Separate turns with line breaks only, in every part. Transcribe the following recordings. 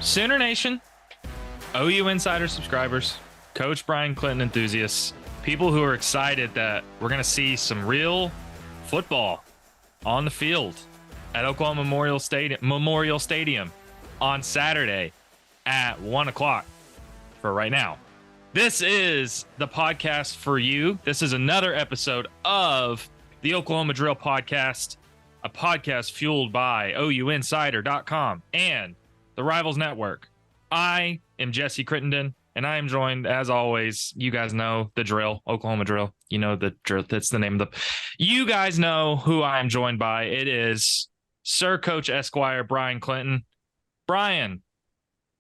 Sooner Nation, OU Insider subscribers, Coach Brian Clinton enthusiasts, people who are excited that we're going to see some real football on the field at Oklahoma Memorial Stadium on Saturday at 1 o'clock for right now. This is the podcast for you. This is another episode of the Oklahoma Drill Podcast, a podcast fueled by OUinsider.com and the Rivals Network. I am Jesse Crittenden, and I am joined, as always, you guys know the drill, Oklahoma Drill. You know the drill. That's the name of the... You guys know who I am joined by. It is Sir Coach Esquire Brian Clinton. Brian,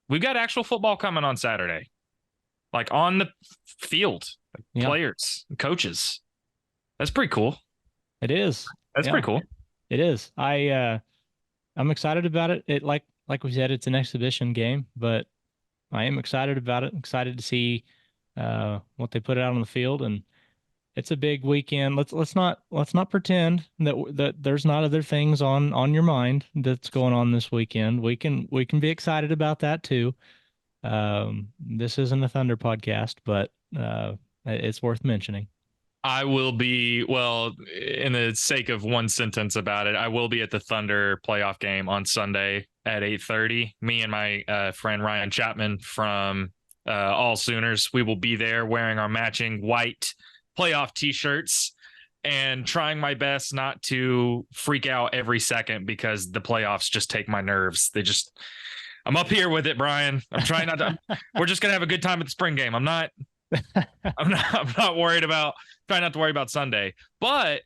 we've got actual football coming on Saturday. Like on the field, players, coaches. That's pretty cool.
It is.
That's pretty cool.
It is. I'm excited about it. Like we said, it's an exhibition game, but I am excited about it. Excited to see what they put out on the field, and it's a big weekend. Let's not pretend that there's not other things on your mind that's going on this weekend. We can be excited about that too. This isn't a Thunder podcast, but it's worth mentioning.
I will be, well, in the sake of one sentence about it, I will be at the Thunder playoff game on Sunday at 8:30. Me and my friend Ryan Chapman from All Sooners, we will be there wearing our matching white playoff T-shirts and trying my best not to freak out every second because the playoffs just take my nerves. I'm up here with it, Brian. I'm trying not to. We're just gonna have a good time at the spring game. I'm not worried about. Trying not to worry about Sunday. But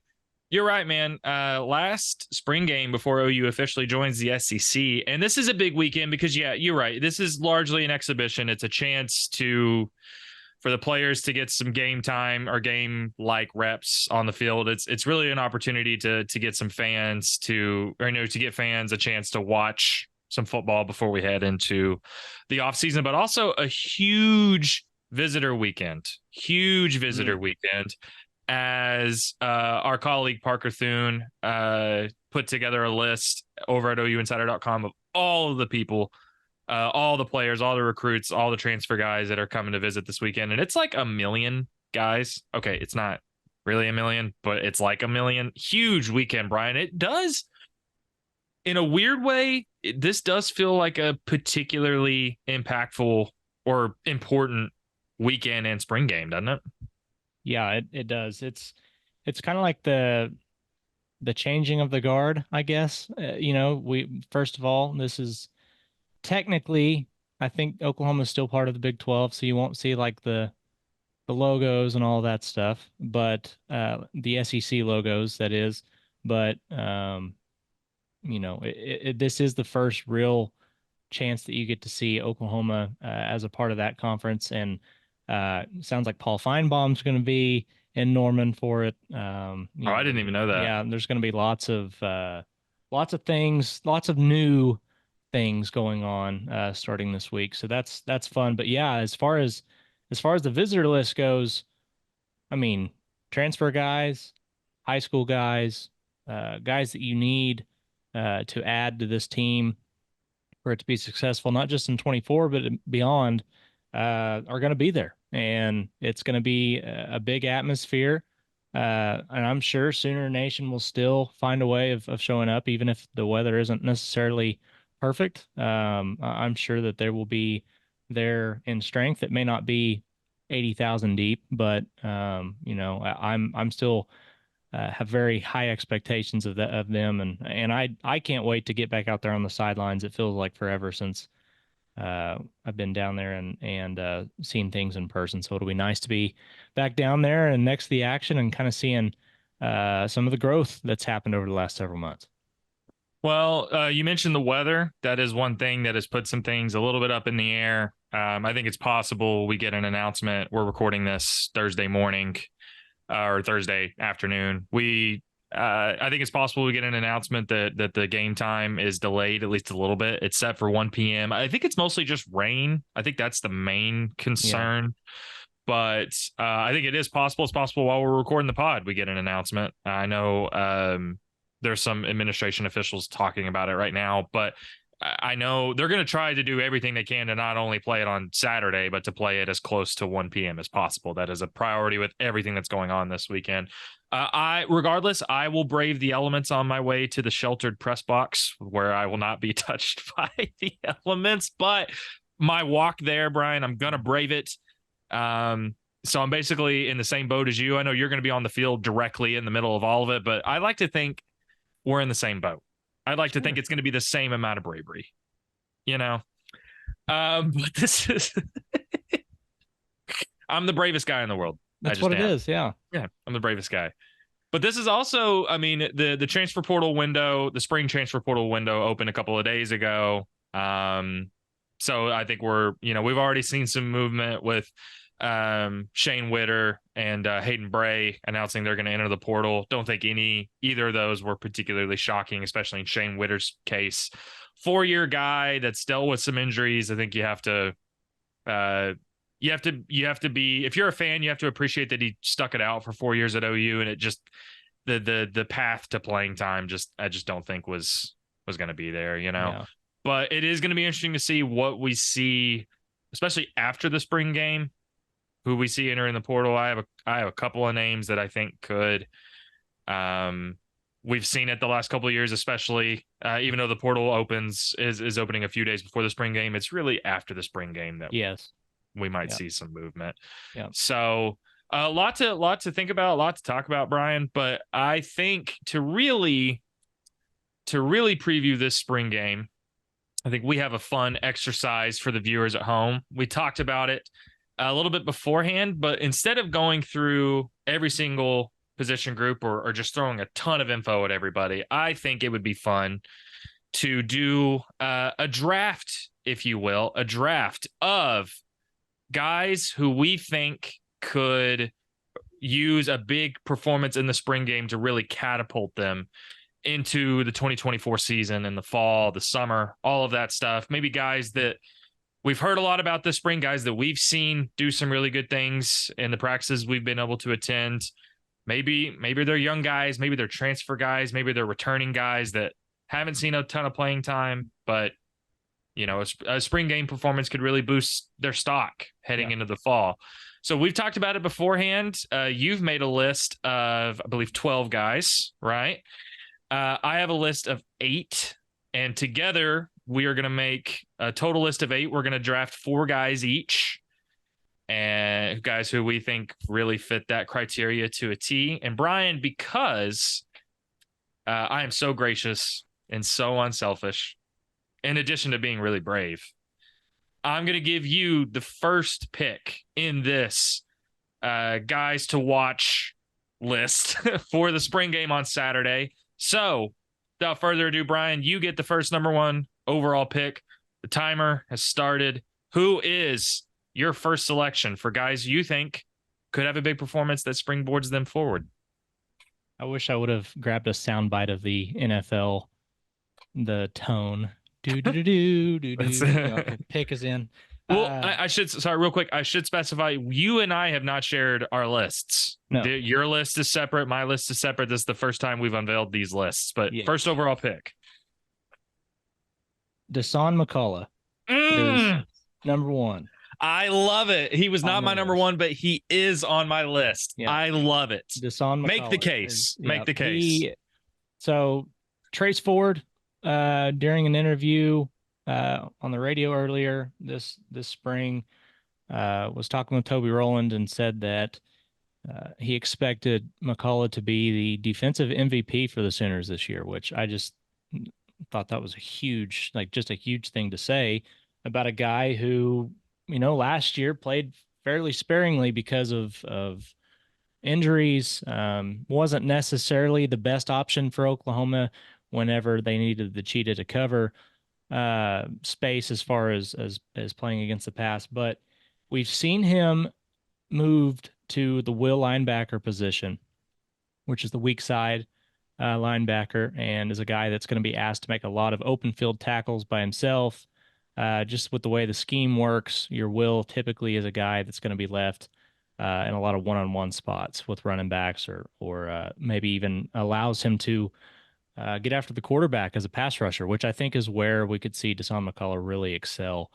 you're right, man. Last spring game before OU officially joins the SEC, and this is a big weekend because, yeah, you're right. This is largely an exhibition. It's a chance for the players to get some game time or game-like reps on the field. It's really an opportunity to get some fans to get fans a chance to watch some football before we head into the offseason, but also a huge visitor weekend as our colleague Parker Thune put together a list over at OUinsider.com of all of the people, all the players, all the recruits, all the transfer guys that are coming to visit this weekend. And it's like 1 million guys. Okay, it's not really 1 million, but it's like 1 million. Huge weekend, Brian. It does, in a weird way, this does feel like a particularly impactful or important weekend and spring game, doesn't it?
Yeah, it does. It's kind of like the changing of the guard, I guess. We first of all, this is technically, I think Oklahoma is still part of the Big 12, so you won't see like the logos and all that stuff, but the SEC logos, that is. But this is the first real chance that you get to see Oklahoma as a part of that conference, and sounds like Paul Feinbaum's going to be in Norman for it.
I didn't even know that.
Yeah, there's going to be lots of things, lots of new things going on starting this week. So that's fun. But yeah, as far as the visitor list goes, I mean, transfer guys, high school guys, guys that you need to add to this team for it to be successful, not just in 24 but beyond, are going to be there. And it's going to be a big atmosphere. And I'm sure Sooner Nation will still find a way of showing up, even if the weather isn't necessarily perfect. I'm sure that there will be there in strength. It may not be 80,000 deep, but I'm still have very high expectations of them, and I can't wait to get back out there on the sidelines. It feels like forever since I've been down there and seen things in person. So it'll be nice to be back down there and next to the action and kind of seeing some of the growth that's happened over the last several months.
Well, you mentioned the weather. That is one thing that has put some things a little bit up in the air. I think it's possible we get an announcement. We're recording this Thursday morning or Thursday afternoon. I think it's possible we get an announcement that the game time is delayed at least a little bit. It's set for 1 p.m. I think it's mostly just rain. I think that's the main concern. Yeah. But I think it is possible. It's possible while we're recording the pod, we get an announcement. I know there's some administration officials talking about it right now, but I know they're going to try to do everything they can to not only play it on Saturday, but to play it as close to 1 p.m. as possible. That is a priority with everything that's going on this weekend. Regardless, I will brave the elements on my way to the sheltered press box where I will not be touched by the elements. But my walk there, Brian, I'm going to brave it. So I'm basically in the same boat as you. I know you're going to be on the field directly in the middle of all of it, but I like to think we're in the same boat. I'd like to think it's going to be the same amount of bravery, you know? But this is, I'm the bravest guy in the world.
That's what it is. Yeah.
Yeah. I'm the bravest guy. But this is also, I mean, the transfer portal window, the spring transfer portal window opened a couple of days ago. So I think we've already seen some movement with Shane Witter and Hayden Bray announcing they're going to enter the portal. Don't think either of those were particularly shocking, especially in Shane Witter's case. 4-year guy that's dealt with some injuries. I think you have to be, if you're a fan, you have to appreciate that he stuck it out for 4 years at OU, and it just the path to playing time I just don't think was going to be there, Yeah. But it is going to be interesting to see what we see, especially after the spring game, who we see entering the portal. I have a couple of names that I think could. We've seen it the last couple of years, especially even though the portal is opening a few days before the spring game. It's really after the spring game that we might see some movement. Yeah. So a lot to think about, a lot to talk about, Brian. But I think to really preview this spring game, I think we have a fun exercise for the viewers at home. We talked about it a little bit beforehand, but instead of going through every single position group or just throwing a ton of info at everybody, I think it would be fun to do a draft, if you will, a draft of guys who we think could use a big performance in the spring game to really catapult them into the 2024 season in the fall, the summer, all of that stuff. Maybe guys that we've heard a lot about this spring, guys that we've seen do some really good things in the practices we've been able to attend. Maybe they're young guys, maybe they're transfer guys, maybe they're returning guys that haven't seen a ton of playing time, but a spring game performance could really boost their stock heading into the fall. So we've talked about it beforehand. You've made a list of, I believe, 12 guys, right? I have a list of 8, and together we are going to make a total list of 8. We're going to draft 4 guys each, and guys who we think really fit that criteria to a T. And Brian, because I am so gracious and so unselfish, in addition to being really brave, I'm going to give you the first pick in this guys to watch list for the spring game on Saturday. So without further ado, Brian, you get the first number 1 overall pick. The timer has started. Who is your first selection for guys you think could have a big performance that springboards them forward?
I wish I would have grabbed a soundbite of the NFL, the tone. Pick is in.
Well, I should, sorry, real quick. I should specify, you and I have not shared our lists.
No.
Your list is separate. My list is separate. This is the first time we've unveiled these lists, but first overall pick.
Dasan McCullough is number 1.
I love it. He was not my number 1, but he is on my list. Yeah. I love it.
Dasan McCullough.
Make the case. Make the case.
So Trace Ford, during an interview on the radio earlier this spring, was talking with Toby Rowland and said that he expected McCullough to be the defensive MVP for the Sooners this year, which I just thought that was a huge thing to say about a guy who, last year played fairly sparingly because of injuries, wasn't necessarily the best option for Oklahoma whenever they needed the cheetah to cover space as far as playing against the pass. But we've seen him moved to the will linebacker position, which is the weak side linebacker, and is a guy that's going to be asked to make a lot of open field tackles by himself. Just with the way the scheme works, your will typically is a guy that's going to be left in a lot of one-on-one spots with running backs, or maybe even allows him to get after the quarterback as a pass rusher, which I think is where we could see Deshaun McCullough really excel,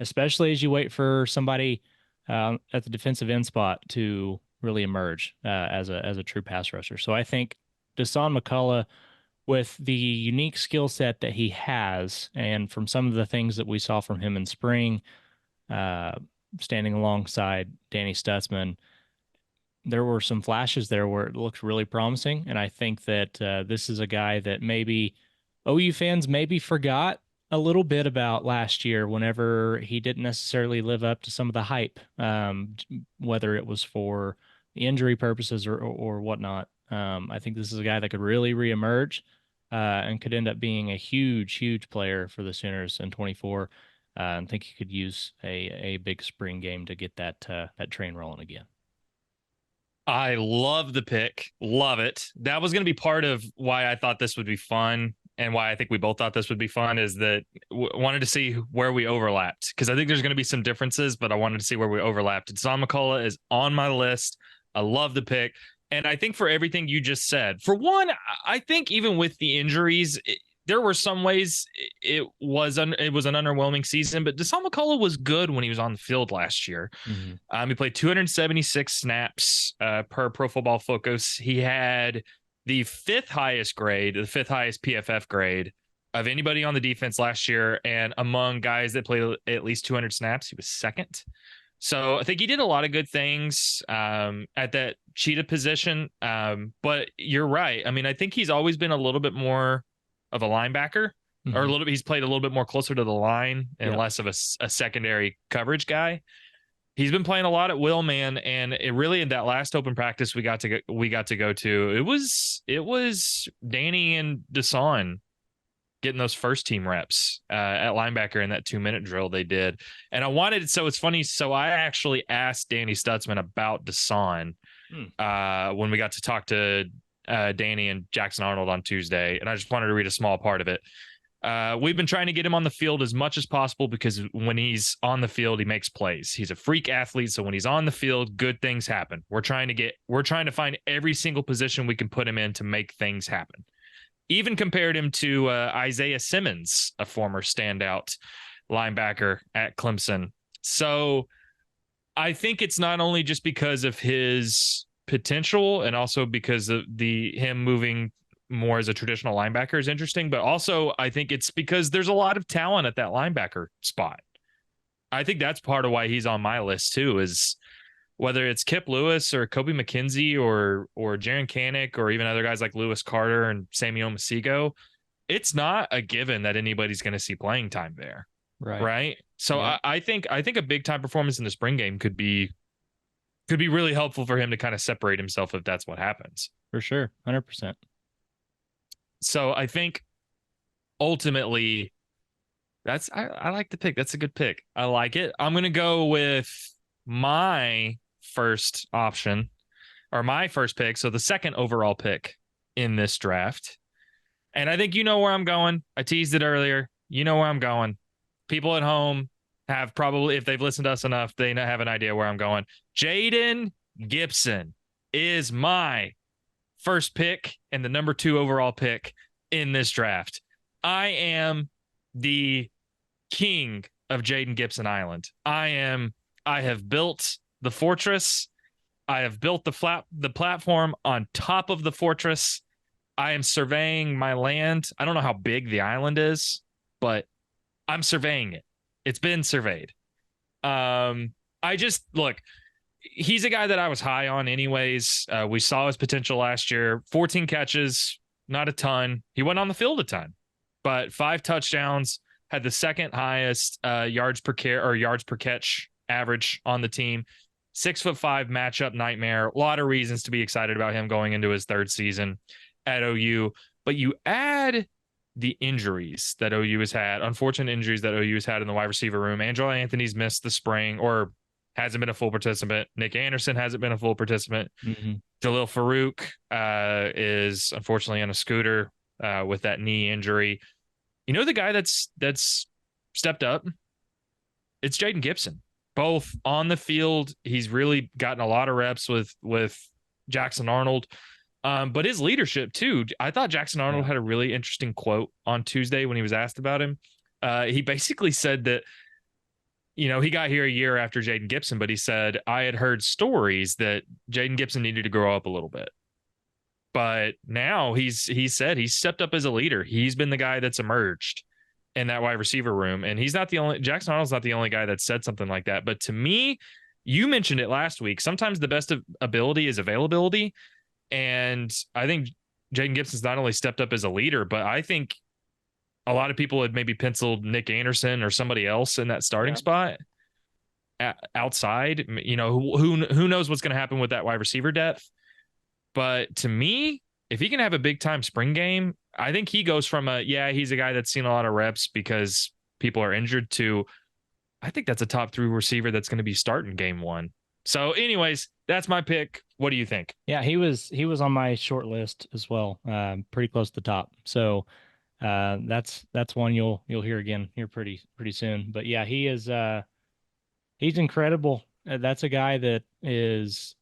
especially as you wait for somebody at the defensive end spot to really emerge as a true pass rusher. So I think Deshaun McCullough, with the unique skill set that he has, and from some of the things that we saw from him in spring, uh, standing alongside Danny Stutzman, there were some flashes there where it looked really promising. And I think that this is a guy that maybe OU fans maybe forgot a little bit about last year whenever he didn't necessarily live up to some of the hype, whether it was for the injury purposes or whatnot. I think this is a guy that could really reemerge and could end up being a huge, huge player for the Sooners in 24. I think he could use a big spring game to get that train rolling again.
I love the pick. Love it. That was going to be part of why I thought this would be fun, and why I think we both thought this would be fun, is that wanted to see where we overlapped, because I think there's going to be some differences, but I wanted to see where we overlapped. Deshaun McCullough is on my list. I love the pick. And I think for everything you just said, for one, I think even with the injuries, there were some ways it was an underwhelming season, but Deshaun McCullough was good when he was on the field last year.
Mm-hmm.
He played 276 snaps per Pro Football Focus. He had the fifth highest PFF grade of anybody on the defense last year. And among guys that played at least 200 snaps, he was second. So I think he did a lot of good things at that cheetah position. But you're right. I mean, I think he's always been a little bit more of a linebacker, or he's played a little bit more closer to the line and less of a secondary coverage guy. He's been playing a lot at will, man, and it really, in that last open practice we got to go to, it was Danny and Deshaun getting those first team reps at linebacker in that 2-minute drill they did. And it's funny. So I actually asked Danny Stutzman about Deshaun when we got to talk to Danny and Jackson Arnold on Tuesday, and I just wanted to read a small part of it. We've been trying to get him on the field as much as possible, because when he's on the field, he makes plays. He's a freak athlete. So when he's on the field, good things happen. We're trying to find every single position we can put him in to make things happen. Even compared him to Isaiah Simmons, a former standout linebacker at Clemson. So I think it's not only just because of his potential, and also because of him moving more as a traditional linebacker is interesting, but also I think it's because there's a lot of talent at that linebacker spot. I think that's part of why he's on my list too, is whether it's Kip Lewis or Kobe McKenzie or Jaron Kanik, or even other guys like Lewis Carter and Samuel Masigo, it's not a given that anybody's going to see playing time there. Right. So yeah. I think a big time performance in the spring game could be really helpful for him to kind of separate himself if that's what happens.
For sure. 100%.
So I think ultimately I like the pick. That's a good pick. I like it. I'm going to go with my first option, or my first pick. So the second overall pick in this draft. And I think you know where I'm going. I teased it earlier. You know where I'm going. People at home have probably, if they've listened to us enough, they have an idea where I'm going. Jaden Gibson is my first pick and the number 2 overall pick in this draft. I am the king of Jaden Gibson Island. I have built the fortress. I have built the platform on top of the fortress. I am surveying my land. I don't know how big the island is, but I'm surveying it. It's been surveyed. He's a guy that I was high on anyways. We saw his potential last year. 14 catches, not a ton. He went on the field a ton, but 5 touchdowns, had the second highest yards per catch average on the team. 6'5" matchup nightmare. A lot of reasons to be excited about him going into his 3rd season at OU. But you add the injuries that OU has had, unfortunate injuries that OU has had in the wide receiver room. Angelo Anthony's missed the spring, or hasn't been a full participant. Nick Anderson hasn't been a full participant. Jalil Farouk is unfortunately on a scooter with that knee injury. You know the guy that's stepped up? It's Jaden Gibson. Both on the field, he's really gotten a lot of reps with Jackson Arnold. But his leadership too. I thought Jackson Arnold
Yeah.
had a really interesting quote on Tuesday when he was asked about him. He basically said that, he got here a year after Jaden Gibson, but he said, I had heard stories that Jaden Gibson needed to grow up a little bit. But now he said he's stepped up as a leader. He's been the guy that's emerged in that wide receiver room. And he's not the only, Jackson Arnold's not the only guy that said something like that. But to me, you mentioned it last week. Sometimes the best of ability is availability. And I think Jaden Gibson's not only stepped up as a leader, but I think a lot of people had maybe penciled Nick Anderson or somebody else in that starting spot outside. Who knows what's going to happen with that wide receiver depth. But to me, if he can have a big time spring game, I think he goes from he's a guy that's seen a lot of reps because people are injured to, I think that's a top 3 receiver that's going to be starting game 1. So anyways, that's my pick. What do you think?
Yeah, he was on my short list as well. Pretty close to the top. So that's one you'll hear again here pretty soon. But yeah, he's incredible. That's a guy that is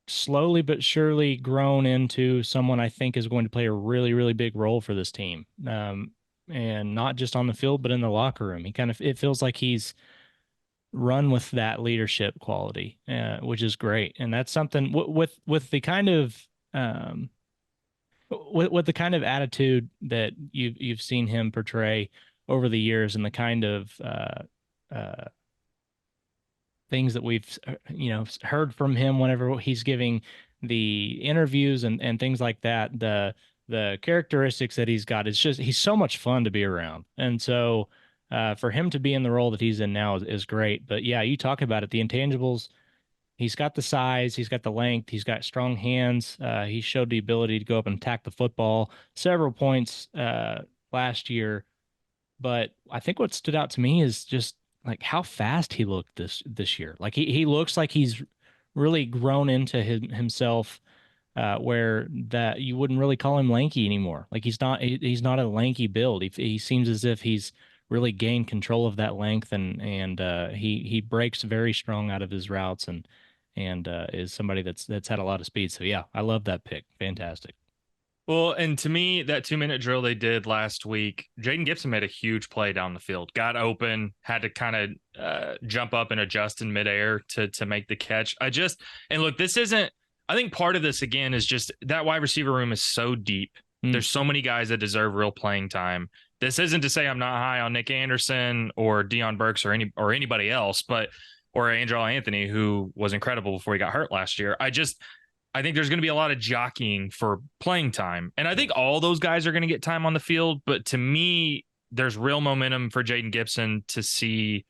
slowly but surely grown into someone I think is going to play a really, really big role for this team. And not just on the field, but in the locker room. It feels like he's run with that leadership quality, which is great. And that's something with the kind of, with the kind of attitude that you've seen him portray over the years and the kind of, things that we've heard from him whenever he's giving the interviews and things like that, the characteristics that he's got, it's just he's so much fun to be around. And so for him to be in the role that he's in now is great. But yeah, you talk about it, the intangibles. He's got the size, he's got the length, he's got strong hands. He showed the ability to go up and attack the football several points last year. But I think what stood out to me is just like how fast he looked this year. Like he looks like he's really grown into himself, where that you wouldn't really call him lanky anymore. Like he's not a lanky build. He seems as if he's really gained control of that length, and he breaks very strong out of his routes, and is somebody that's had a lot of speed. So yeah, I love that pick. Fantastic.
Well, and to me, that 2-minute drill they did last week, Jaden Gibson made a huge play down the field, got open, had to kind of jump up and adjust in midair to make the catch. And look, this isn't, I think part of this again is just that wide receiver room is so deep. There's so many guys that deserve real playing time. This isn't to say I'm not high on Nick Anderson or Deion Burks or anybody else, or Andrell Anthony, who was incredible before he got hurt last year. I think there's going to be a lot of jockeying for playing time. And I think all those guys are going to get time on the field. But to me, there's real momentum for Jaden Gibson to see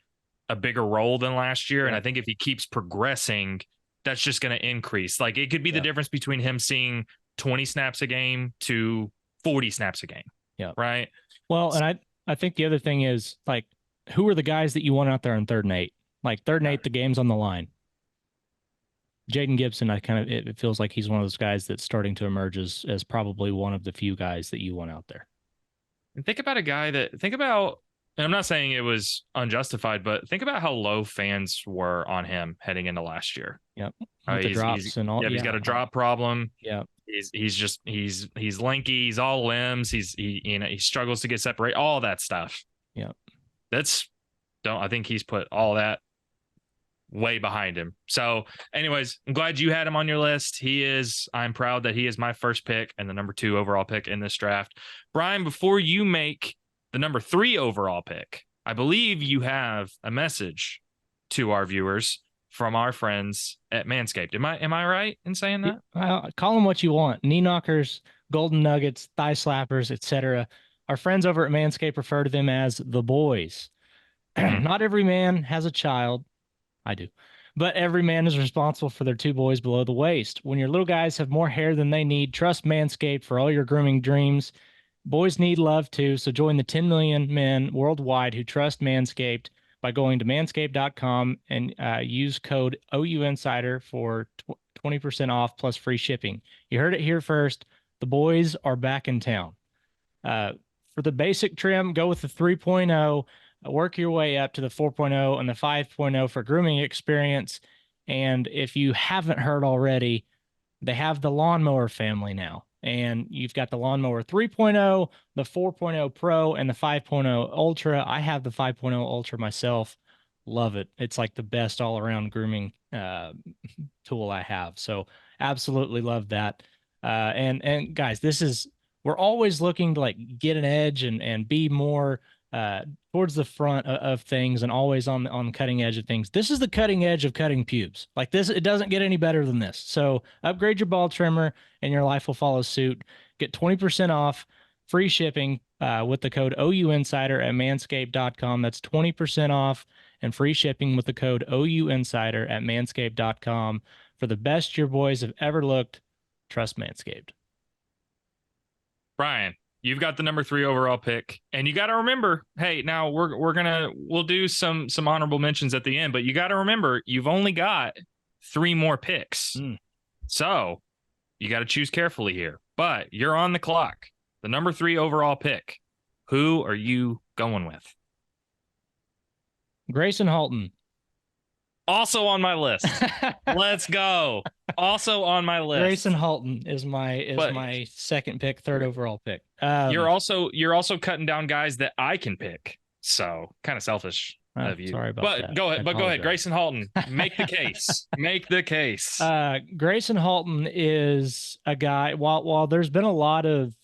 a bigger role than last year. And I think if he keeps progressing, that's just going to increase. Like it could be the difference between him seeing 20 snaps a game to 40 snaps a game.
Yeah.
Right.
Well, and I think the other thing is, like, who are the guys that you want out there on 3rd and 8? Like 3rd and 8, the game's on the line. Jaden Gibson, it feels like he's one of those guys that's starting to emerge as probably one of the few guys that you want out there.
And think about and I'm not saying it was unjustified, but think about how low fans were on him heading into last year.
Yep. With the drops and all.
Yeah, he's got a drop problem.
Yeah.
He's lanky. He's all limbs. He struggles to get separated. All that stuff.
Yeah.
I think he's put all that way behind him. So anyways, I'm glad you had him on your list. I'm proud that he is my first pick and the number 2 overall pick in this draft. Brian, before you make the number 3 overall pick, I believe you have a message to our viewers from our friends at Manscaped. Am I right in saying that?
Call them what you want. Knee knockers, golden nuggets, thigh slappers, etc. Our friends over at Manscaped refer to them as the boys. Not every man has a child. I do. But every man is responsible for their 2 boys below the waist. When your little guys have more hair than they need, trust Manscaped for all your grooming dreams. Boys need love too, so join the 10 million men worldwide who trust Manscaped by going to manscaped.com and use code OUinsider for 20% off plus free shipping. You heard it here first. The boys are back in town. For the basic trim, go with the 3.0. Work your way up to the 4.0 and the 5.0 for grooming experience. And if you haven't heard already, they have the lawnmower family now. And you've got the lawnmower 3.0, the 4.0 Pro, and the 5.0 Ultra. I have the 5.0 Ultra myself. Love it. It's like the best all around grooming tool I have. So absolutely love that. And guys, we're always looking to like get an edge and be more uh, towards the front of things and always on the cutting edge of things. This is the cutting edge of cutting pubes. Like this, it doesn't get any better than this. So upgrade your ball trimmer and your life will follow suit. Get 20% off, free shipping with the code OU Insider at manscaped.com. That's 20% off and free shipping with the code OU Insider at manscaped.com for the best your boys have ever looked. Trust Manscaped.
Brian, you've got the number 3 overall pick, and you got to remember, hey, now we'll do some honorable mentions at the end, but you got to remember you've only got 3 more picks. So you got to choose carefully here, but you're on the clock. The number 3 overall pick. Who are you going with?
Grayson Halton.
Also on my list. Let's go. Also on my list.
Grayson Halton is my second pick, 3rd overall pick.
You're also cutting down guys that I can pick. So kind of selfish of you.
Sorry about that.
Go ahead. Grayson Halton. Make the case. Make the case.
Grayson Halton is a guy, while there's been a lot of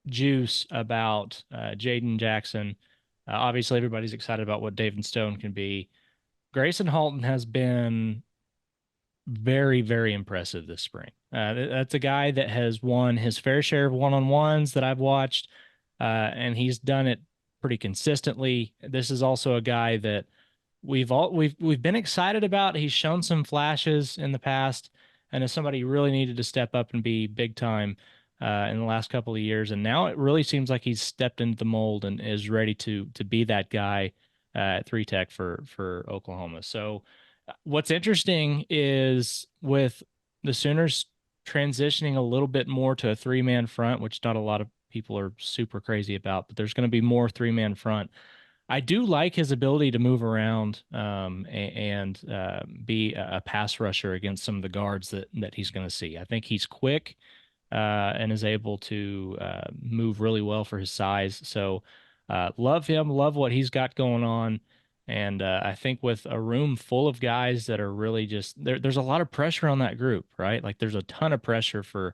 juice about Jaden Jackson, obviously everybody's excited about what David Stone can be. Grayson Halton has been very, very impressive this spring. That's a guy that has won his fair share of one-on-ones that I've watched, and he's done it pretty consistently. This is also a guy that we've been excited about. He's shown some flashes in the past, and as somebody who really needed to step up and be big time in the last couple of years, and now it really seems like he's stepped into the mold and is ready to be that guy at 3-Tech for Oklahoma. So what's interesting is with the Sooners transitioning a little bit more to a 3-man front, which not a lot of people are super crazy about, but there's going to be more 3-man front. I do like his ability to move around and be a pass rusher against some of the guards that he's going to see. I think he's quick and is able to move really well for his size. So love him, love what he's got going on. And I think with a room full of guys that are really just there's a lot of pressure on that group, right? Like there's a ton of pressure for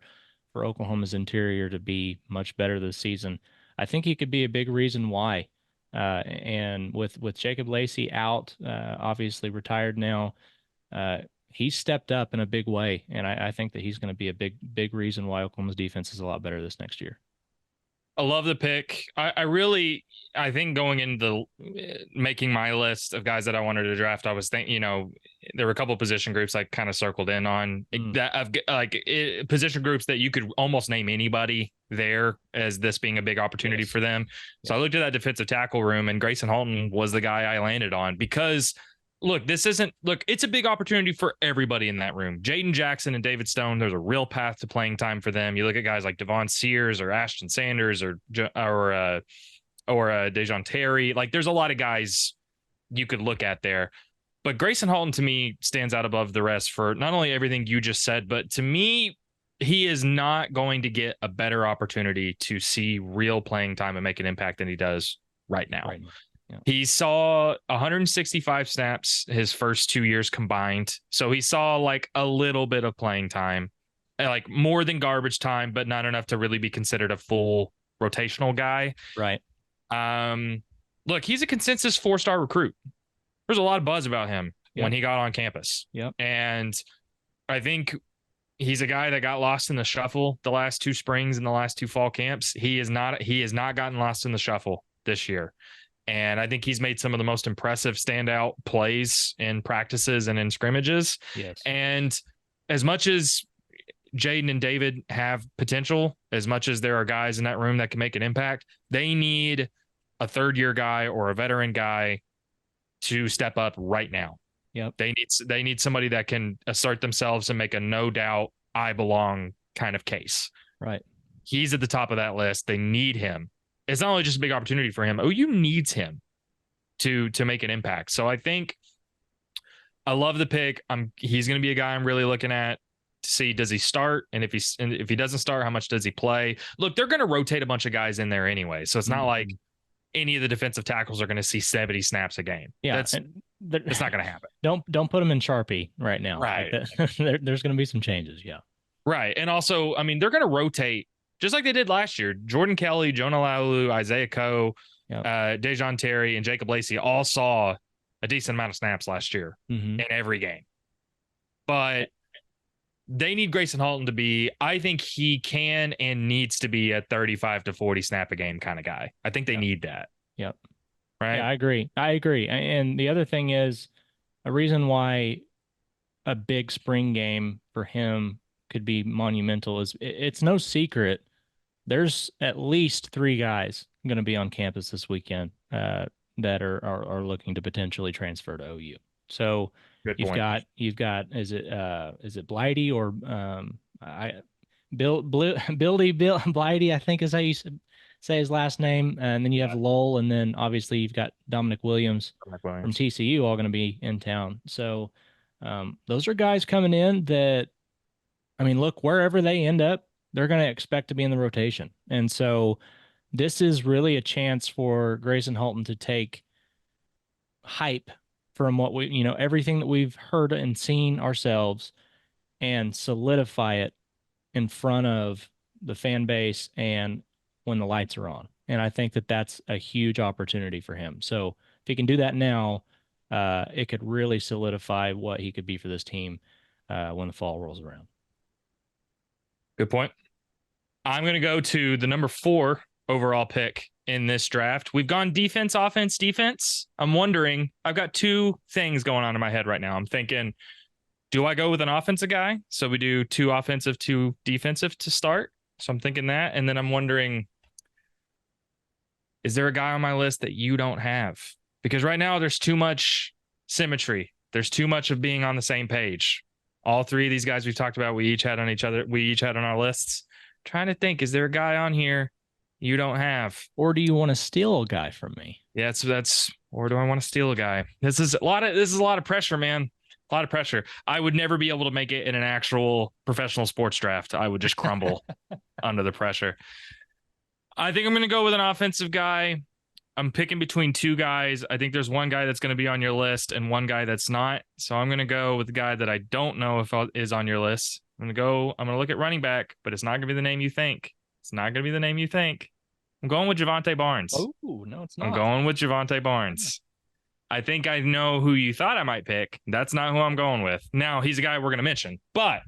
Oklahoma's interior to be much better this season. I think he could be a big reason why. And with Jacob Lacey out, obviously retired now, he's stepped up in a big way. And I think that he's going to be a big reason why Oklahoma's defense is a lot better this next year.
I love the pick. I think going into making my list of guys that I wanted to draft, I was thinking, there were a couple of position groups I kind of circled in on that position groups that you could almost name anybody there as this being a big opportunity for them. So I looked at that defensive tackle room, and Grayson Halton was the guy I landed on because it's a big opportunity for everybody in that room. Jaden Jackson and David Stone, there's a real path to playing time for them. You look at guys like Devon Sears or Ashton Sanders or Dejon Terry. Like there's a lot of guys you could look at there. But Grayson Halton to me stands out above the rest for not only everything you just said, but to me, he is not going to get a better opportunity to see real playing time and make an impact than he does right now. Right. Yeah. He saw 165 snaps his first 2 years combined. So he saw like a little bit of playing time, like more than garbage time, but not enough to really be considered a full rotational guy.
Right.
Look, he's a consensus 4-star recruit. There's a lot of buzz about him when he got on campus.
Yep.
And I think he's a guy that got lost in the shuffle the last 2 springs and the last 2 fall camps. He has not gotten lost in the shuffle this year. And I think he's made some of the most impressive standout plays in practices and in scrimmages.
Yes.
And as much as Jaden and David have potential, as much as there are guys in that room that can make an impact, they need a 3rd-year guy or a veteran guy to step up right now.
Yep.
They need somebody that can assert themselves and make a no doubt I belong kind of case.
Right.
He's at the top of that list. They need him. It's not only just a big opportunity for him. OU needs him to make an impact. So I think I love the pick. He's going to be a guy I'm really looking at. to see, does he start? And if he doesn't start, how much does he play? Look, they're going to rotate a bunch of guys in there anyway. So it's not like any of the defensive tackles are going to see 70 snaps a game.
Yeah.
It's not going to happen.
Don't put them in Sharpie right now.
Right.
Like there's going to be some changes. Yeah.
Right. And also, I mean, they're going to rotate just like they did last year. Jordan Kelly, Jonah Laulu, Isaiah Coe, Dejon Terry, and Jacob Lacey all saw a decent amount of snaps last year in every game. But they need Grayson Halton to be, I think he can and needs to be a 35 to 40 snap a game kind of guy. I think they need that.
Yep.
Right.
Yeah, I agree. And the other thing is a reason why a big spring game for him could be monumental is it's no secret. There's at least 3 guys going to be on campus this weekend that are looking to potentially transfer to OU. So you've got is it Blighty or Blighty, I think is how you say his last name, and then you have Lowell, and then obviously you've got Dominic Williams from TCU all going to be in town. So those are guys coming in that, I mean, look, wherever they end up, they're going to expect to be in the rotation. And so this is really a chance for Grayson Halton to take hype from what everything that we've heard and seen ourselves and solidify it in front of the fan base and when the lights are on. And I think that that's a huge opportunity for him. So if he can do that now, it could really solidify what he could be for this team when the fall rolls around.
Good point. I'm going to go to the number 4 overall pick in this draft. We've gone defense, offense, defense. I'm wondering, I've got 2 things going on in my head right now. I'm thinking, do I go with an offensive guy? So we do 2 offensive, 2 defensive to start. So I'm thinking that. And then I'm wondering, is there a guy on my list that you don't have? Because right now there's too much symmetry. There's too much of being on the same page. All 3 of these guys we've talked about, we each had on our lists. Trying to think, is there a guy on here you don't have?
Or do you want to steal a guy from me?
Yeah, that's or do I want to steal a guy? This is a lot of pressure, man. A lot of pressure. I would never be able to make it in an actual professional sports draft. I would just crumble under the pressure. I think I'm going to go with an offensive guy. I'm picking between 2 guys. I think there's one guy that's going to be on your list and one guy that's not. So I'm going to go with the guy that I don't know if is on your list. I'm going to look at running back, but it's not going to be the name you think. It's not going to be the name you think. I'm going with Javonte Barnes.
Oh, no, it's not.
I'm going with Javonte Barnes. I think I know who you thought I might pick. That's not who I'm going with. Now, he's a guy we're going to mention, but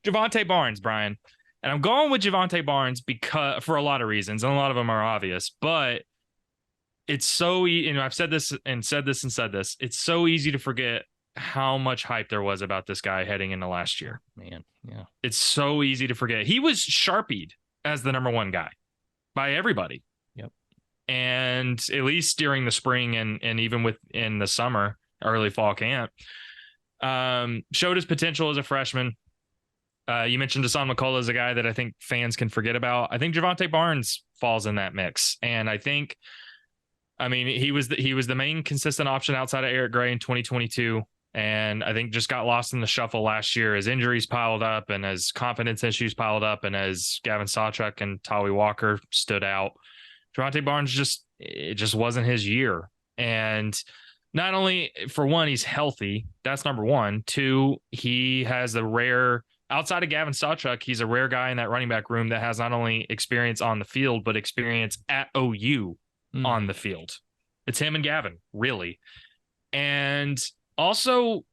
Javonte Barnes, Brian. And I'm going with Javonte Barnes because for a lot of reasons, and a lot of them are obvious, but it's so, I've said this and said this and said this. It's so easy to forget how much hype there was about this guy heading into last year.
Man, yeah.
It's so easy to forget. He was sharpied as the number 1 guy by everybody.
Yep.
And at least during the spring and even in the summer, early fall camp, showed his potential as a freshman. You mentioned Deshaun McCullough as a guy that I think fans can forget about. I think Javonte Barnes falls in that mix. And I think, he was the main consistent option outside of Eric Gray in 2022. And I think just got lost in the shuffle last year as injuries piled up and as confidence issues piled up and as Gavin Sawchuk and Tawi Walker stood out. Javonte Barnes it just wasn't his year. And not only, for one, he's healthy. That's number 1. 2, he has the rare, outside of Gavin Sawchuk, he's a rare guy in that running back room that has not only experience on the field, but experience at OU on the field. It's him and Gavin, really. And also,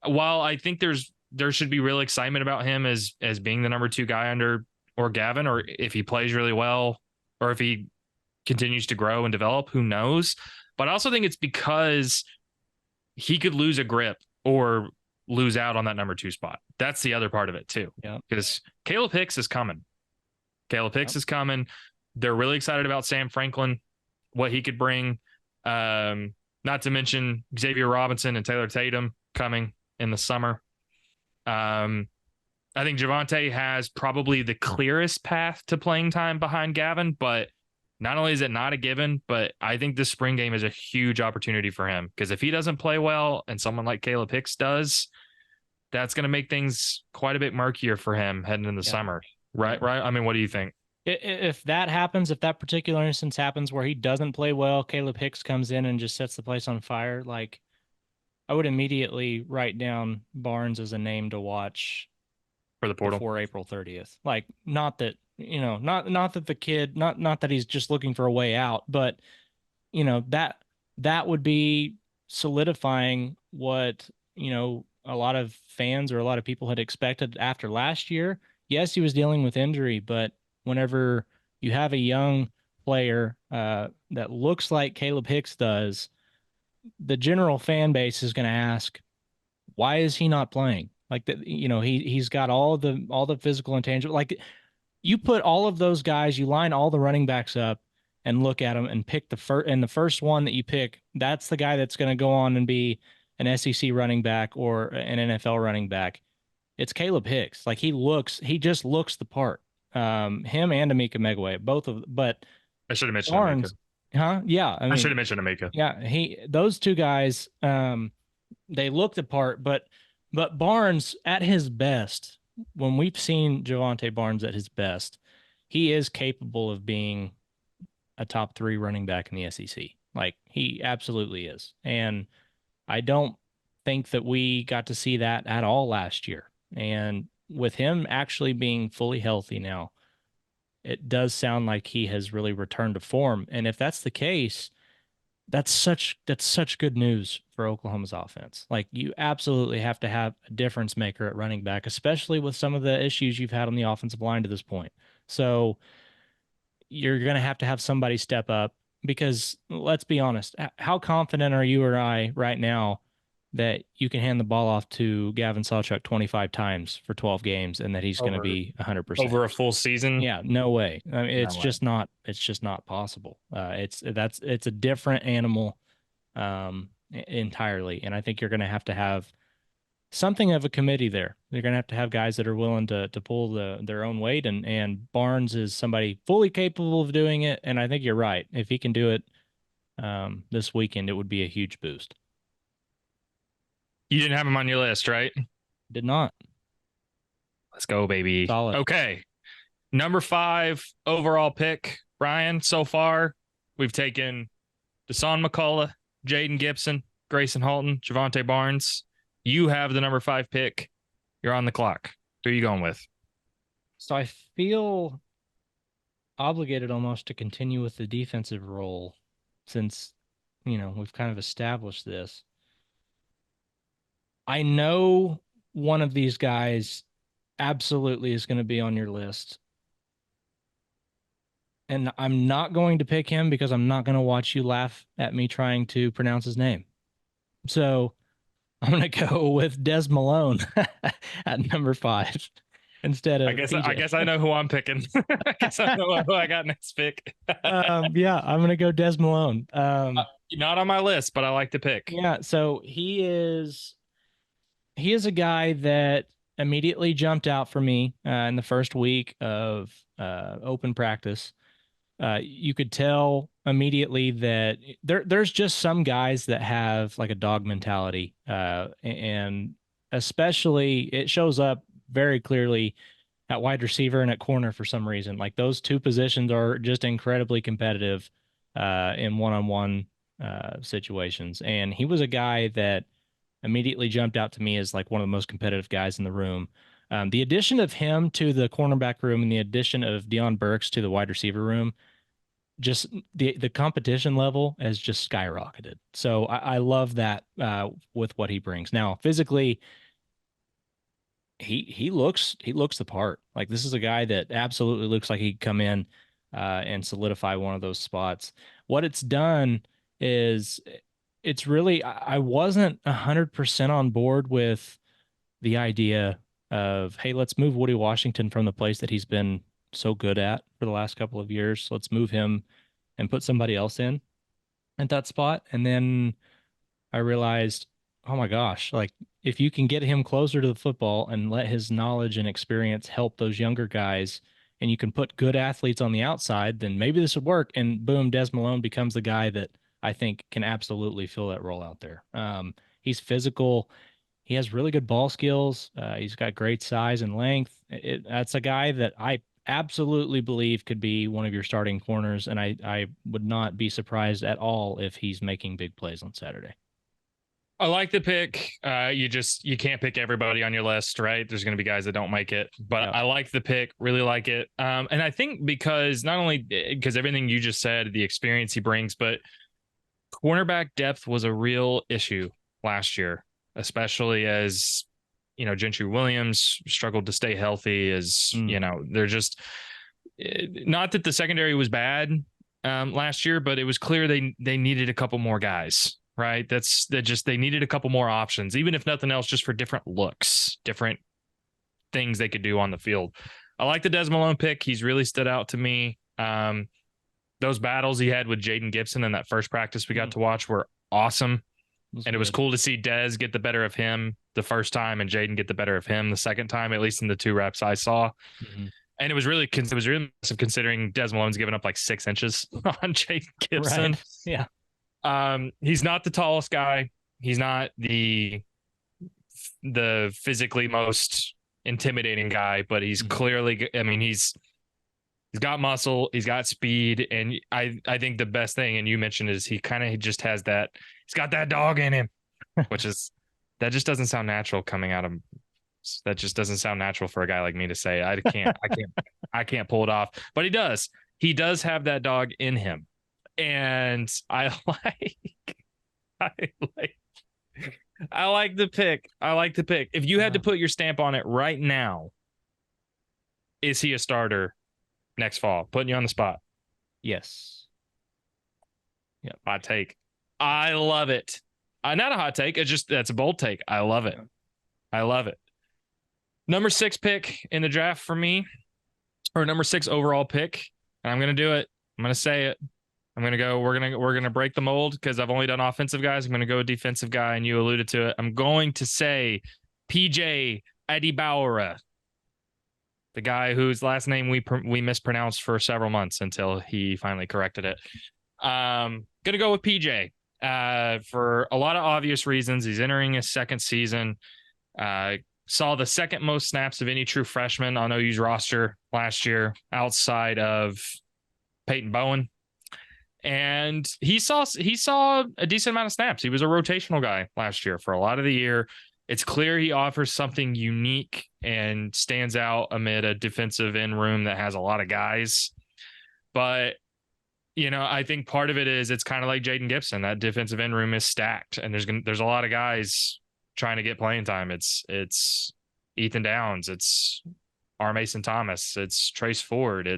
while I think there should be real excitement about him as being the number 2 guy under or Gavin, or if he plays really well, or if he continues to grow and develop, who knows? But I also think it's because he could lose a grip or lose out on that number 2 spot. That's the other part of it too.
Yeah.
Because Caleb Hicks is coming. Is coming. They're really excited about Sam Franklin, what he could bring. Not to mention Xavier Robinson and Taylor Tatum coming in the summer. I think Javonte has probably the clearest path to playing time behind Gavin, but not only is it not a given, but I think this spring game is a huge opportunity for him, because if he doesn't play well and someone like Caleb Hicks does, that's going to make things quite a bit murkier for him heading in the
Yeah.
summer. Right,
Yeah.
right. I mean, what do you think?
If that happens, if that particular instance happens where he doesn't play well, Caleb Hicks comes in and just sets the place on fire, like I would immediately write down Barnes as a name to watch
For the portal.
before April 30th. Like not that, not that the kid, not that he's just looking for a way out, but that would be solidifying what, a lot of fans or a lot of people had expected after last year. Yes, he was dealing with injury, but whenever you have a young player that looks like Caleb Hicks does, the general fan base is going to ask, why is he not playing? Like that, he's got all the physical intangible. Like you put all of those guys, you line all the running backs up and look at them and pick the first one that you pick, that's the guy that's going to go on and be an SEC running back or an NFL running back. It's Caleb Hicks. Like he just looks the part. Him and Amika Megaway, both of, but
I should have mentioned Amika.
Barnes, huh? Yeah, I
I should
mean,
have mentioned Amika.
yeah, those two guys, they look the part, but Barnes at his best, when we've seen Javante Barnes at his best, he is capable of being a top three running back in the SEC. Like he absolutely is. And I don't think that we got to see that at all last year. And with him actually being fully healthy now, it does sound like he has really returned to form. And if that's the case, that's such good news for Oklahoma's offense. Like you absolutely have to have a difference maker at running back, especially with some of the issues you've had on the offensive line to this point. So you're going to have somebody step up because let's be honest, how confident are you or I right now that you can hand the ball off to Gavin Sawchuk 25 times for 12 games and that he's going to
Over
be 100%?
over a full season.
Yeah, no way. I mean,
No way.
it's just not possible. It's a different animal entirely. And I think you're going to have something of a committee there. They're going to have guys that are willing to pull their own weight, and Barnes is somebody fully capable of doing it. And I think you're right. If he can do it this weekend, it would be a huge boost.
You didn't have him on your list, right?
Did not.
Let's go, baby.
Solid.
Okay. Number 5 overall pick, Brian. So far, we've taken Deshaun McCullough, Jaden Gibson, Grayson Halton, Javante Barnes. You have the number 5 pick. You're on the clock. Who are you going with?
So I feel obligated almost to continue with the defensive role since, we've kind of established this. I know one of these guys absolutely is going to be on your list. And I'm not going to pick him because I'm not going to watch you laugh at me trying to pronounce his name. So I'm going to go with Des Malone at number 5 instead of PJ.
I guess I know who I'm picking. I guess I know who I got next pick.
Yeah, I'm going to go Des Malone.
Not on my list, but I like to pick.
Yeah, so he is a guy that immediately jumped out for me in the first week of open practice. You could tell immediately that there's just some guys that have like a dog mentality, and especially it shows up very clearly at wide receiver and at corner for some reason. Like those two positions are just incredibly competitive in one-on-one situations, and he was a guy that immediately jumped out to me as like one of the most competitive guys in the room. The addition of him to the cornerback room and the addition of Deion Burks to the wide receiver room, just the competition level has just skyrocketed. So I love that with what he brings. Now, physically, he looks the part. Like this is a guy that absolutely looks like he'd come in and solidify one of those spots. What it's done is it's really I wasn't 100% on board with the idea of, hey, let's move Woody Washington from the place that he's been so good at for the last couple of years. Let's move him and put somebody else in at that spot. And then I realized, oh my gosh, like if you can get him closer to the football and let his knowledge and experience help those younger guys, and you can put good athletes on the outside, then maybe this would work. And boom, Des Malone becomes the guy that I think can absolutely fill that role out there. He's physical. He has really good ball skills. He's got great size and length. That's a guy that I absolutely believe could be one of your starting corners, and I would not be surprised at all if he's making big plays on Saturday.
I like the pick. You can't pick everybody on your list, right? There's going to be guys that don't make it, but
Yep.
I like the pick, really like it. And I think because not only because everything you just said, the experience he brings, but cornerback depth was a real issue last year, especially as Gentry Williams struggled to stay healthy. As they're just not that the secondary was bad last year, but it was clear they needed a couple more guys. Right. They needed a couple more options, even if nothing else, just for different looks, different things they could do on the field. I like the Des Malone pick. He's really stood out to me. Those battles he had with Jaden Gibson in that first practice we got to watch were awesome. And it was cool to see Des get the better of him the first time and Jaden get the better of him the second time, at least in the 2 reps I saw.
Mm-hmm.
And it was really impressive considering Des Malone's given up like 6 inches on Jaden Gibson.
Right. Yeah.
He's not the tallest guy. He's not the physically most intimidating guy, but he's clearly, I mean, he's got muscle, he's got speed, and I think the best thing, and you mentioned, is he kind of just has that, he's got that dog in him, which is, that just doesn't sound natural coming out of, that just doesn't sound natural for a guy like me to say. I can't pull it off, but he does have that dog in him. And I like the pick. I like the pick. If you had to put your stamp on it right now, is he a starter next fall? Putting you on the spot.
Yes.
Yeah. Hot take. I love it. Not a hot take. That's a bold take. I love it. I love it. Number 6 pick in the draft for me, or number 6 overall pick. And I'm going to do it. I'm going to say it. I'm going to go, we're going to break the mold because I've only done offensive guys. I'm going to go a defensive guy, and you alluded to it. I'm going to say PJ Adibawara, the guy whose last name we mispronounced for several months until he finally corrected it. Going to go with PJ for a lot of obvious reasons. He's entering his 2nd season. Saw the 2nd most snaps of any true freshman on OU's roster last year outside of Peyton Bowen. And he saw a decent amount of snaps. He was a rotational guy last year for a lot of the year. It's clear he offers something unique and stands out amid a defensive end room that has a lot of guys. But, I think part of it is it's kind of like Jaden Gibson. That defensive end room is stacked, and there's a lot of guys trying to get playing time. It's Ethan Downs. It's R. Mason Thomas. It's Trace Ford.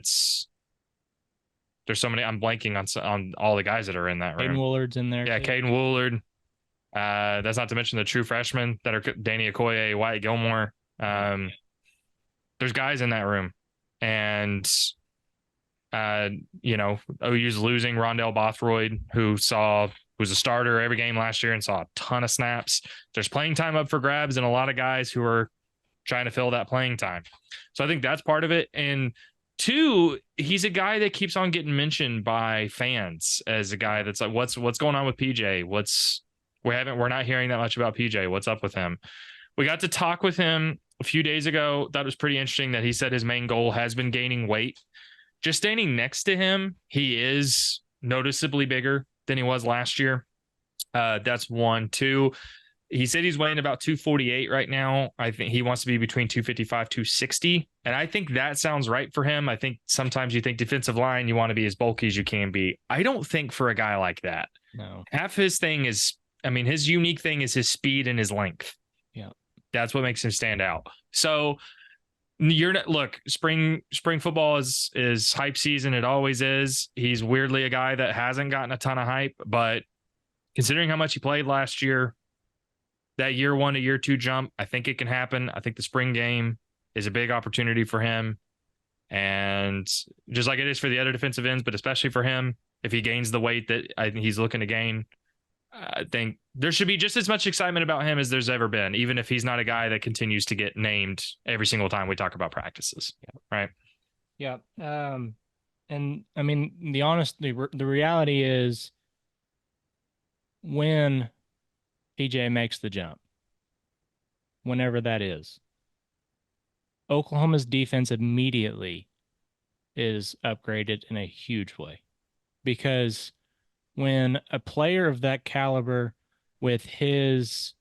There's so many. I'm blanking on all the guys that are in that room.
Caden Woolard's in there.
Yeah, Caden Woolard. That's not to mention the true freshmen that are Danny Okoye, Wyatt Gilmore. There's guys in that room, and OU's losing Rondell Bothroyd, who was a starter every game last year and saw a ton of snaps. There's playing time up for grabs, and a lot of guys who are trying to fill that playing time. So I think that's part of it. And 2, he's a guy that keeps on getting mentioned by fans as a guy that's like, what's going on with PJ? We're not hearing that much about PJ. What's up with him? We got to talk with him a few days ago. That was pretty interesting that he said his main goal has been gaining weight. Just standing next to him, he is noticeably bigger than he was last year. That's 1. 2, he said he's weighing about 248 right now. I think he wants to be between 255, 260. And I think that sounds right for him. I think sometimes you think defensive line, you want to be as bulky as you can be. I don't think for a guy like that.
No.
Half his thing is, his unique thing is his speed and his length.
Yeah.
That's what makes him stand out. So look, spring football is hype season. It always is. He's weirdly a guy that hasn't gotten a ton of hype, but considering how much he played last year, that year 1 to year 2 jump, I think it can happen. I think the spring game is a big opportunity for him. And just like it is for the other defensive ends, but especially for him, if he gains the weight that I think he's looking to gain, I think there should be just as much excitement about him as there's ever been, even if he's not a guy that continues to get named every single time we talk about practices. Right.
Yeah. And the reality is when PJ makes the jump, whenever that is, Oklahoma's defense immediately is upgraded in a huge way because when a player of that caliber with his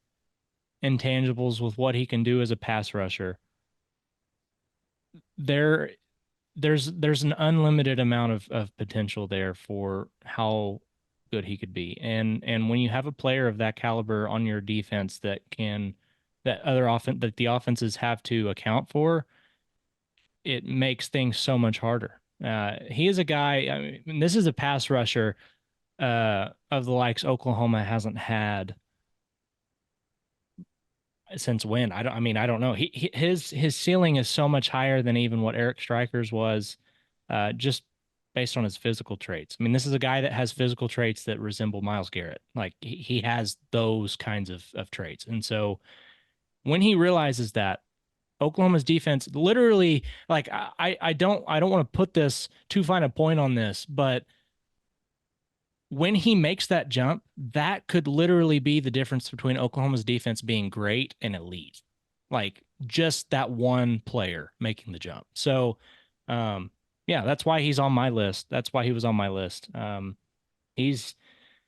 intangibles, with what he can do as a pass rusher, there there's an unlimited amount of potential there for how good he could be. And when you have a player of that caliber on your defense that the offenses have to account for, it makes things so much harder. He is a guy, I mean, this is a pass rusher of the likes Oklahoma hasn't had since when? I don't know. His ceiling is so much higher than even what Eric Stryker's was, just based on his physical traits. I mean, this is a guy that has physical traits that resemble Myles Garrett. Like he has those kinds of traits. And so when he realizes that Oklahoma's defense literally, like I don't want to put this too fine a point on this, but when he makes that jump, that could literally be the difference between Oklahoma's defense being great and elite. Like just that one player making the jump. So, yeah, that's why he's on my list. That's why he was on my list. He's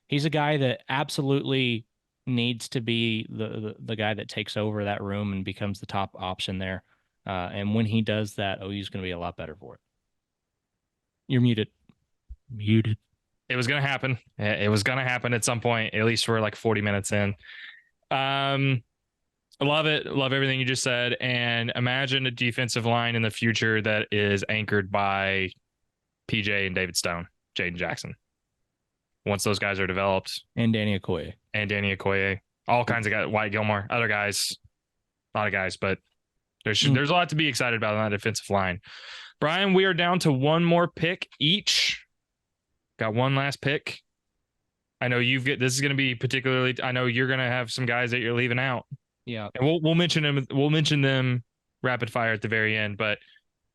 he's a guy that absolutely needs to be the guy that takes over that room and becomes the top option there. And when he does that, OU's going to be a lot better for it. You're muted. Muted.
It was going to happen. It was going to happen at some point. At least we're like 40 minutes in. I love it. Love everything you just said. And imagine a defensive line in the future that is anchored by PJ and David Stone, Jaden Jackson. Once those guys are developed.
And Danny
Okoye. All kinds of guys. Wyatt Gilmore. Other guys. A lot of guys. But there's a lot to be excited about on that defensive line. Brian, we are down to one more pick each. Got one last pick. I know this is going to be particularly. I know you're going to have some guys that you're leaving out.
Yeah,
and we'll mention them. We'll mention them rapid fire at the very end. But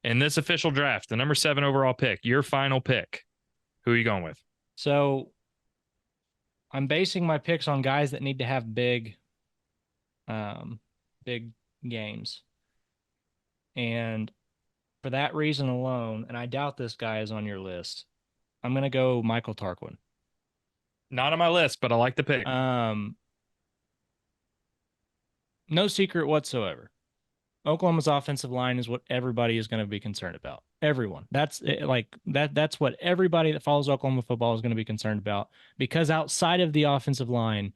in this official draft, the number 7 overall pick, your final pick, who are you going with?
So I'm basing my picks on guys that need to have big games, and for that reason alone, and I doubt this guy is on your list, I'm going to go Michael Tarquin.
Not on my list, but I like the pick.
No secret whatsoever. Oklahoma's offensive line is what everybody is going to be concerned about. Everyone. That's what everybody that follows Oklahoma football is going to be concerned about, because outside of the offensive line,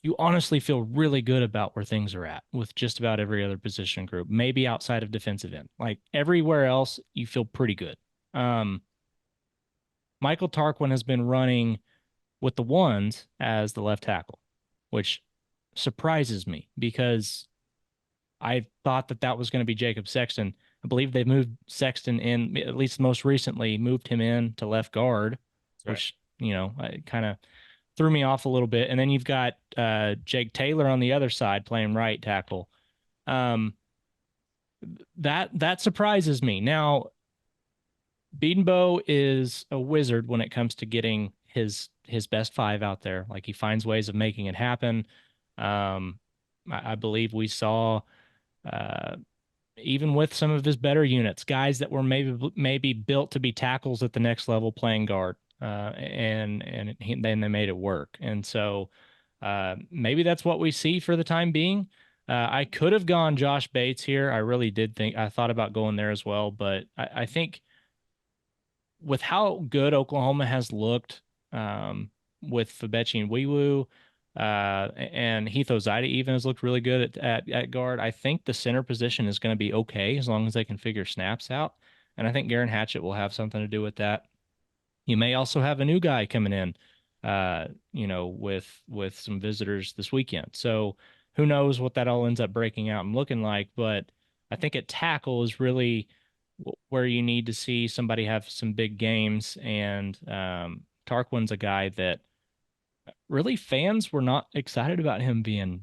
you honestly feel really good about where things are at with just about every other position group, maybe outside of defensive end. Like everywhere else, you feel pretty good. Michael Tarquin has been running with the ones as the left tackle, which surprises me because I thought that was going to be Jacob Sexton. I believe they moved Sexton in, at least most recently, moved him in to left guard, which, kind of threw me off a little bit. And then you've got Jake Taylor on the other side playing right tackle. That surprises me. Now, Bedenbaugh is a wizard when it comes to getting his best 5 out there. Like he finds ways of making it happen. I believe we saw, even with some of his better units, guys that were maybe built to be tackles at the next level playing guard, and then they made it work. And so maybe that's what we see for the time being. I could have gone Josh Bates here. I really did I thought about going there as well, but I think with how good Oklahoma has looked, with Fabechi and Wiwu, and Heath Ozida even has looked really good at guard. I think the center position is going to be okay as long as they can figure snaps out. And I think Garen Hatchett will have something to do with that. You may also have a new guy coming in, with some visitors this weekend. So who knows what that all ends up breaking out and looking like. But I think at tackle is really where you need to see somebody have some big games. And Tarquin's a guy that really fans were not excited about him being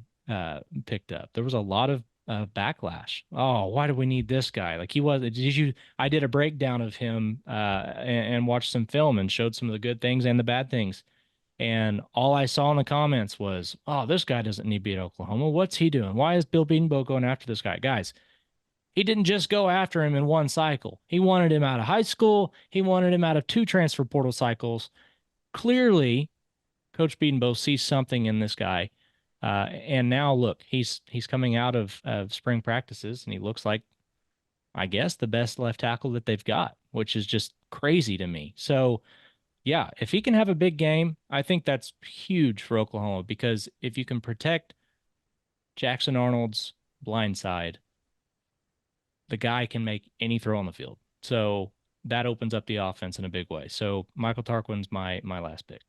picked up. There was a lot of backlash. Oh, why do we need this guy? Like I did a breakdown of him and watched some film and showed some of the good things and the bad things. And all I saw in the comments was, oh, this guy doesn't need to be at Oklahoma. What's he doing? Why is Bill Bedenbaugh going after this guy? Guys, he didn't just go after him in one cycle. He wanted him out of high school. He wanted him out of 2 transfer portal cycles. Clearly, Coach Bedenbaugh sees something in this guy. And now look, he's coming out of spring practices and he looks like, I guess, the best left tackle that they've got, which is just crazy to me. So yeah, if he can have a big game, I think that's huge for Oklahoma because if you can protect Jackson Arnold's blind side, the guy can make any throw on the field. So that opens up the offense in a big way. So Michael Tarquin's my last pick.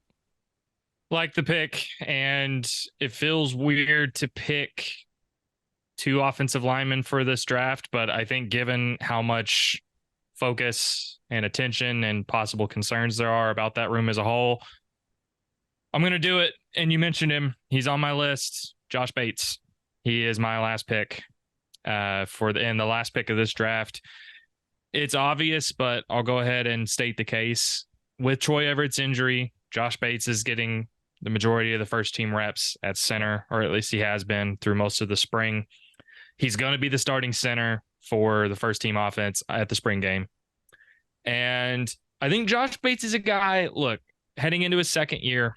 Like the pick, and it feels weird to pick 2 offensive linemen for this draft, but I think given how much focus and attention and possible concerns there are about that room as a whole, I'm going to do it. And you mentioned him. He's on my list. Josh Bates. He is my last pick and the last pick of this draft. It's obvious, but I'll go ahead and state the case. With Troy Everett's injury, Josh Bates is getting the majority of the first team reps at center, or at least he has been through most of the spring. He's going to be the starting center for the first team offense at the spring game. And I think Josh Bates is a guy, look, heading into his second year,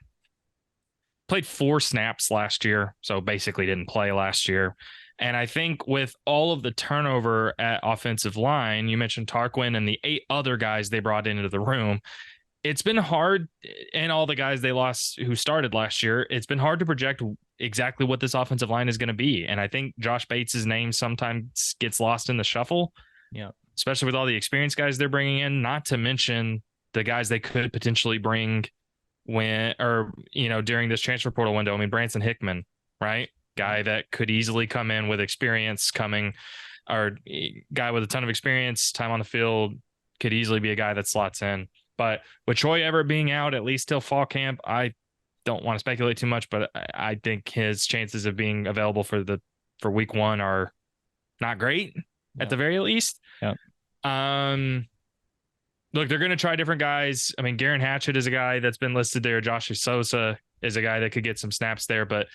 played 4 snaps last year, so basically didn't play last year. And I think with all of the turnover at offensive line, you mentioned Tarquin and the 8 other guys they brought into the room, it's been hard, and all the guys they lost who started last year, it's been hard to project exactly what this offensive line is going to be. And I think Josh Bates' name sometimes gets lost in the shuffle.
Yeah.
Especially with all the experienced guys they're bringing in, not to mention the guys they could potentially bring during this transfer portal window. I mean, Branson Hickman, right? Guy that could easily come in with experience or guy with a ton of experience, time on the field, could easily be a guy that slots in. But with Troy Everett being out, at least till fall camp, I don't want to speculate too much, but I think his chances of being available for week 1 are not great at the very least.
Yeah.
Look, they're going to try different guys. I mean, Garen Hatchett is a guy that's been listed there. Josh Sosa is a guy that could get some snaps there, but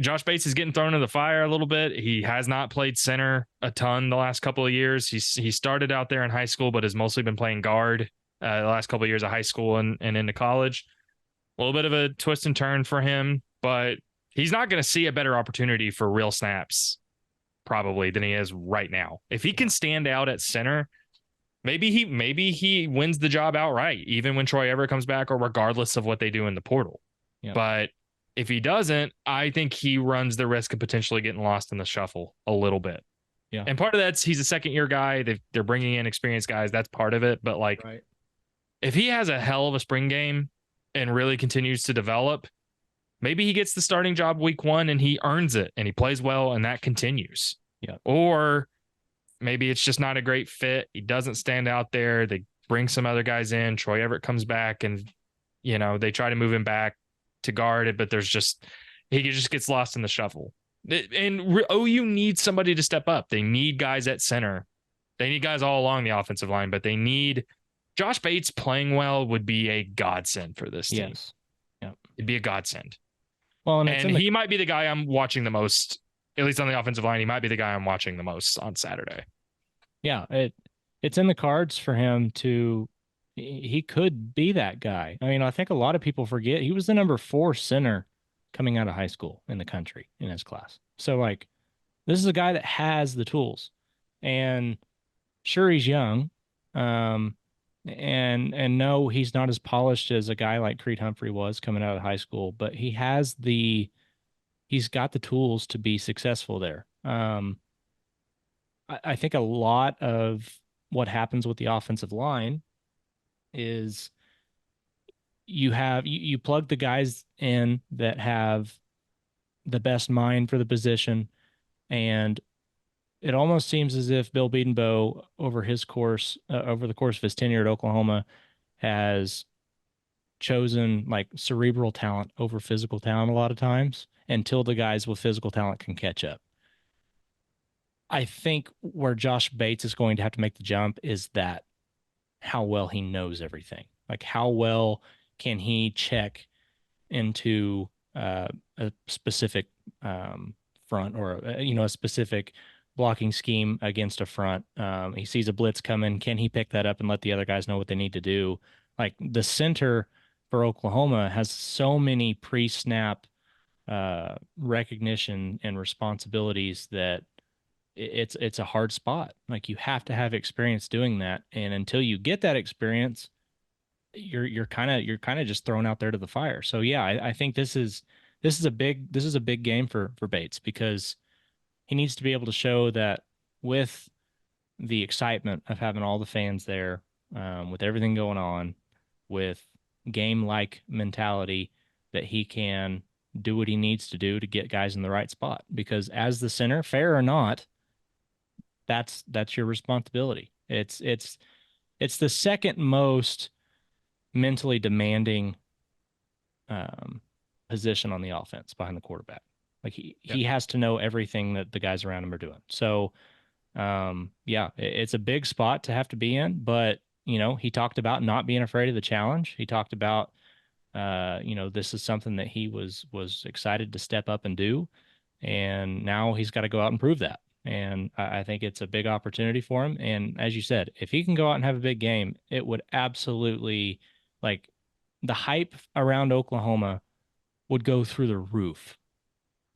Josh Bates is getting thrown into the fire a little bit. He has not played center a ton the last couple of years. He started out there in high school, but has mostly been playing guard the last couple of years of high school and into college. A little bit of a twist and turn for him, but he's not going to see a better opportunity for real snaps probably than he is right now. If he can stand out at center, maybe he wins the job outright, even when Troy Everett comes back or regardless of what they do in the portal.
Yeah.
But if he doesn't, I think he runs the risk of potentially getting lost in the shuffle a little bit.
Yeah.
And part of that's he's a second-year guy. They're bringing in experienced guys. That's part of it. But if he has a hell of a spring game and really continues to develop, maybe he gets the starting job week 1 and he earns it and he plays well and that continues.
Yeah.
Or maybe it's just not a great fit. He doesn't stand out there. They bring some other guys in. Troy Everett comes back and, they try to move him back to guard it, but he just gets lost in the shuffle. And OU needs somebody to step up. They need guys at center. They need guys all along the offensive line, but they need Josh Bates playing well would be a godsend for this team.
Yes. Yeah.
It'd be a godsend.
Well, and
he might be the guy I'm watching the most, at least on the offensive line. He might be the guy I'm watching the most on Saturday.
Yeah, it's in the cards for him he could be that guy. I mean, I think a lot of people forget he was the number 4 center coming out of high school in the country in his class. So this is a guy that has the tools, and sure, he's young. And no, he's not as polished as a guy like Creed Humphrey was coming out of high school, but he's got the tools to be successful there. I think a lot of what happens with the offensive line is you plug the guys in that have the best mind for the position, and it almost seems as if Bill Bedenbaugh over the course of his tenure at Oklahoma has chosen cerebral talent over physical talent a lot of times until the guys with physical talent can catch up. I think where Josh Bates is going to have to make the jump is that how well he knows everything. How well can he check into a specific front, or a specific blocking scheme against a front. He sees a blitz coming. Can he pick that up and let the other guys know what they need to do? Like the center for Oklahoma has so many pre-snap recognition and responsibilities that it's a hard spot. Like you have to have experience doing that, and until you get that experience, you're kind of just thrown out there to the fire. So yeah, I think this is a big game for Bates, because he needs to be able to show that with the excitement of having all the fans there, with everything going on, with game like mentality, that he can do what he needs to do to get guys in the right spot. Because as the center, fair or not, that's your responsibility. It's the second most mentally demanding position on the offense behind the quarterback. Like he has to know everything that the guys around him are doing. So yeah, it's a big spot to have to be in, but he talked about not being afraid of the challenge. He talked about this is something that he was excited to step up and do, and now he's got to go out and prove that. And I think it's a big opportunity for him. And as you said, if he can go out and have a big game, it would absolutely, like, the hype around Oklahoma would go through the roof.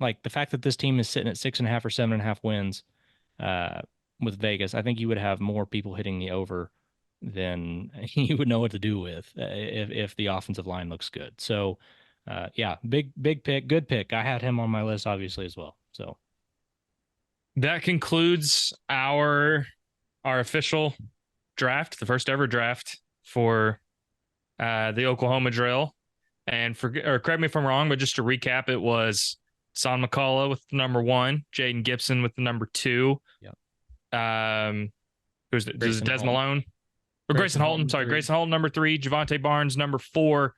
Like the fact that this team is sitting at 6.5 or 7.5 wins with Vegas, I think you would have more people hitting the over than you would know what to do with if the offensive line looks good. So yeah, big pick, good pick. I had him on my list obviously as well. So
that concludes our official draft, the first ever draft for the Oklahoma drill. And correct me if I'm wrong, but just to recap, it was Son McCullough with the number 1, Jaden Gibson with the number 2.
Yeah.
Who's Des Malone? Or Grayson Holton. Sorry,
3.
Grayson Holton, number 3, Javante Barnes, number 4,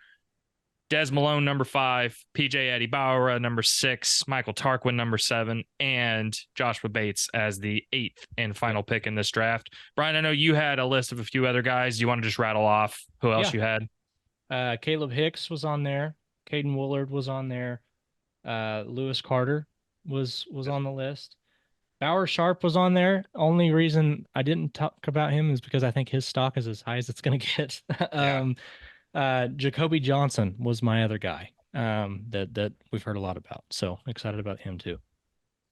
Des Malone, number 5, PJ Adibawara, number 6, Michael Tarquin, number 7, and Joshua Bates as the 8th and final pick in this draft. Brian, I know you had a list of a few other guys. Do you want to just rattle off who else you had?
Caleb Hicks was on there. Caden Woolard was on there. Lewis Carter was on the list. Bauer Sharp was on there. Only reason I didn't talk about him is because I think his stock is as high as it's going to get. Jacoby Johnson was my other guy that we've heard a lot about. So excited about him too.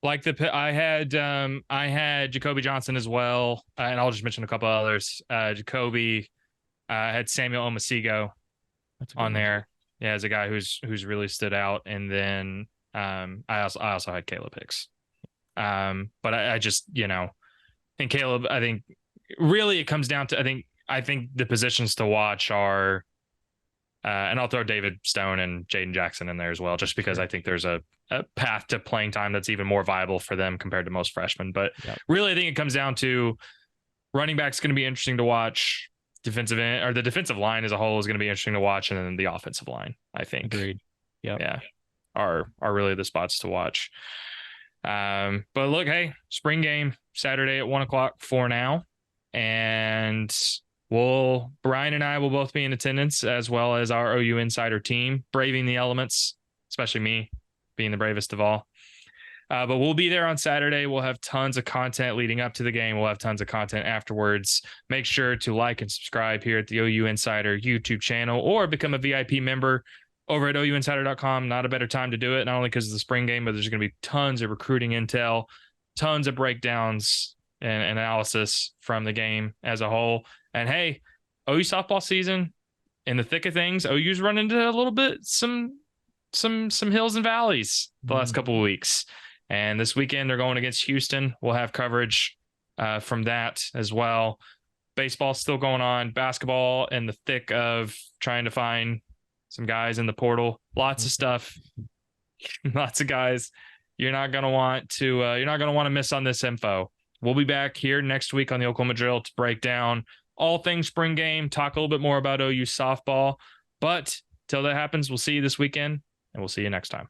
Like I had Jacoby Johnson as well, and I'll just mention a couple others. Jacoby had Samuel Omasigo on there. Yeah, as a guy who's really stood out. And then I also had Caleb Hicks. But I just, and Caleb, I think really it comes down to, I think the positions to watch are, and I'll throw David Stone and Jaden Jackson in there as well, just because I think there's a path to playing time that's even more viable for them compared to most freshmen. But really, I think it comes down to running back's going to be interesting to watch. Defensive end, or the defensive line as a whole, is going to be interesting to watch, and then the offensive line, I think,
agreed. Yeah,
are really the spots to watch. But look, hey, spring game Saturday at 1:00 for now, and Brian and I will both be in attendance, as well as our OU Insider team, braving the elements, especially me being the bravest of all. But we'll be there on Saturday. We'll have tons of content leading up to the game. We'll have tons of content afterwards. Make sure to like and subscribe here at the OU Insider YouTube channel, or become a VIP member over at OUinsider.com. Not a better time to do it, not only because of the spring game, but there's going to be tons of recruiting intel, tons of breakdowns and analysis from the game as a whole. And hey, OU softball season in the thick of things. OU's run into a little bit some hills and valleys the last couple of weeks. And this weekend they're going against Houston. We'll have coverage from that as well. Baseball's still going on. Basketball in the thick of trying to find some guys in the portal. Lots of stuff. Lots of guys. You're not gonna want to miss on this info. We'll be back here next week on the Oklahoma Drill to break down all things spring game, talk a little bit more about OU softball. But till that happens, we'll see you this weekend, and we'll see you next time.